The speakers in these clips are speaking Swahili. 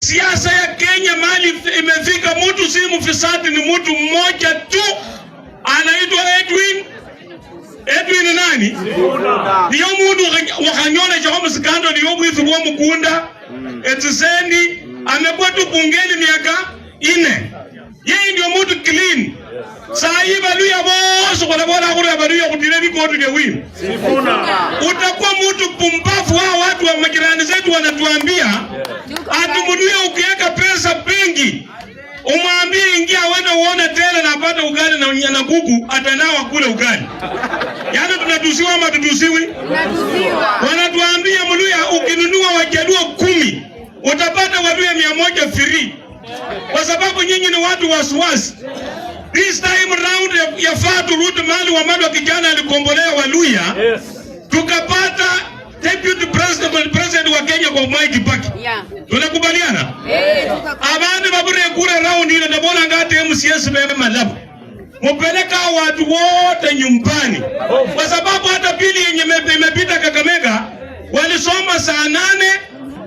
Siasa ya Kenya mali imefika, mtu si mfisadi, ni mtu mmoja tu anaitwa Edwin nani? Niyo mundu wakanyona chakoma sikando niyo mwizu wa mkunda etisendi amekuwa tu bungeni miaka 4. Yeye ndio mtu clean. Saa hii baluya boso kwa bora kura baluya kutile biko tu win. Utakuwa mtu pumbavu. Hao watu wa majirani zetu wanatuambia atumuduya ukiweka pesa benki umwambie ingia wenda uone tele na apata ugali na nyana kuku atanawa kule ugali. Yaani tunatusiwa ama tutusiwi? Wanatuambia mluya ukinunua wajaluo 10 utapata waluya 100 free. Kwa sababu nyinyi ni watu wasiwasi. This time round yafaa turudi mali wa mali wa kijana alikombolea Waluya. Yes. Tukapata deputy president wa Kenya kwa Mwai Kibaki. Yeah. Tunakubaliana? Abandi babure kura round ile ndabona ngate MCS bebe malabu. Mupeleka watu wote nyumbani. Kwa sababu hata pili yenye imepita Kakamega walisoma saa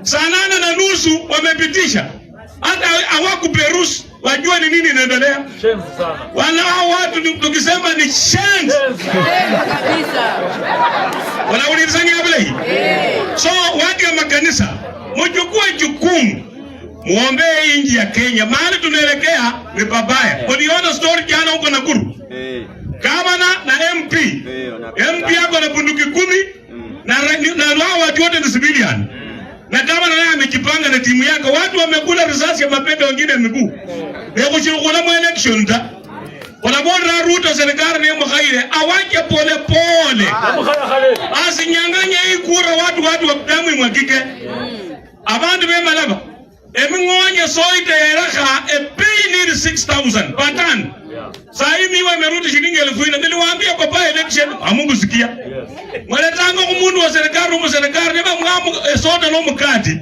8:30 wamepitisha. Hata hawakuperusi wajua ni nini inaendelea. Wana watu tukisema ni shame kabisa. Wanaulizani hapa hii. So watu wa makanisa mchukue jukumu muombee inji ya Kenya. Mahali tunaelekea ni babaya. Uliona story jana huko Nakuru. Gavana na MP. MP yako na bunduki 10 na watu wote ni civilian. Na kama naye amejipanga na timu yake, watu wamekula risasi ya mapendo wengine miguu. Leo kushirikuna mu election ta. Wanabora Ruto serikali ni mkhaire, awaje pole pole. Asinyanganye hii kura watu wa damu imwagike. Abantu bema laba. Emingonye soite yeraka pay need 6,000 patan. Sasa hivi wamerudi shilingi 1000. Niliwaambia kwa pa election amungu sikia. Waletanga kumundu wa serikali ne bamwamu soda no mukati.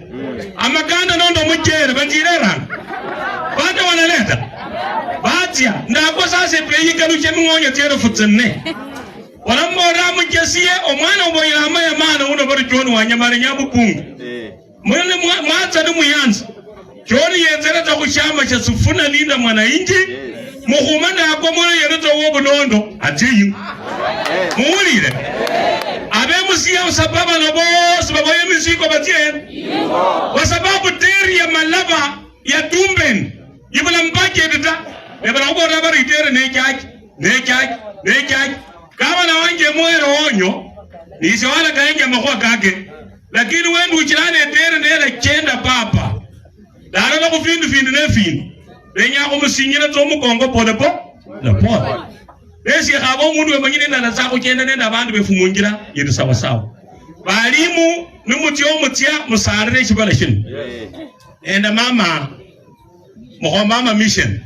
Amakanda nondo mujere banjirera. Bado wanaleta. Batia ndako sasa pay galuche mingonye tero futsene. Wanambora mujesie omwana oboyira amaya mana uno bari jonu wanyamare nyabukungu. Mwene mwatsa ni muyanza. Joni yenzera ta kushamba cha sufuna linda mwananchi. Muhumanda yako mwana yereto wobo nondo ajeyi. Muulire. Abemusia sababu na boss baba yemisiko batie. Kwa sababu teri ya malaba ya Tumben. Yibula mpake dita. Nebala uko rabari tere nechaji. Kama na wanje mwero onyo. Nisi wala kaenja makua kake. Lakini wendu uchilane tere nele chenda papa. Dara na kufindu nefindu. Renya kumusinyira tomu kongo pole na pole. Besi khabo mundu wemanyine na zako chenda nenda abantu befumungira yiri sawa sawa. Balimu nimutyo mutya musarire chibala shino. Enda mama mission.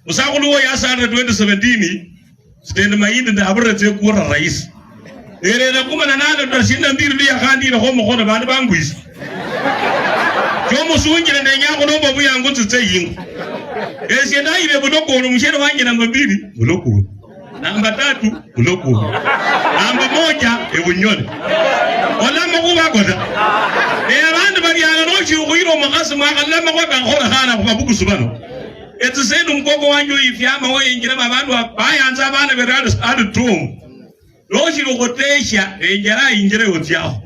Musakulu wo yasarire 2017 stende mayinde nda aburete kura rais. Erera kumana nalo ndashinda mbiri ya khandira ho mukhono bantu bangwisi. Jomo sunjire ndenyako nomba buyangu tseyingo. Esi na ile budoko umushero wanje namba 2 budoko. Namba 3 budoko. Namba 1 ebunyole. Olama kuba goda. Abantu bali ana nochi ukhiro makasi mwakalla kwa kankhora khana kubabuku subano. Etsisendu mkoko wanju ifyama woyingira abantu bayanza abana berado adu tum. Nochi ukotesha enjara injire otyaho.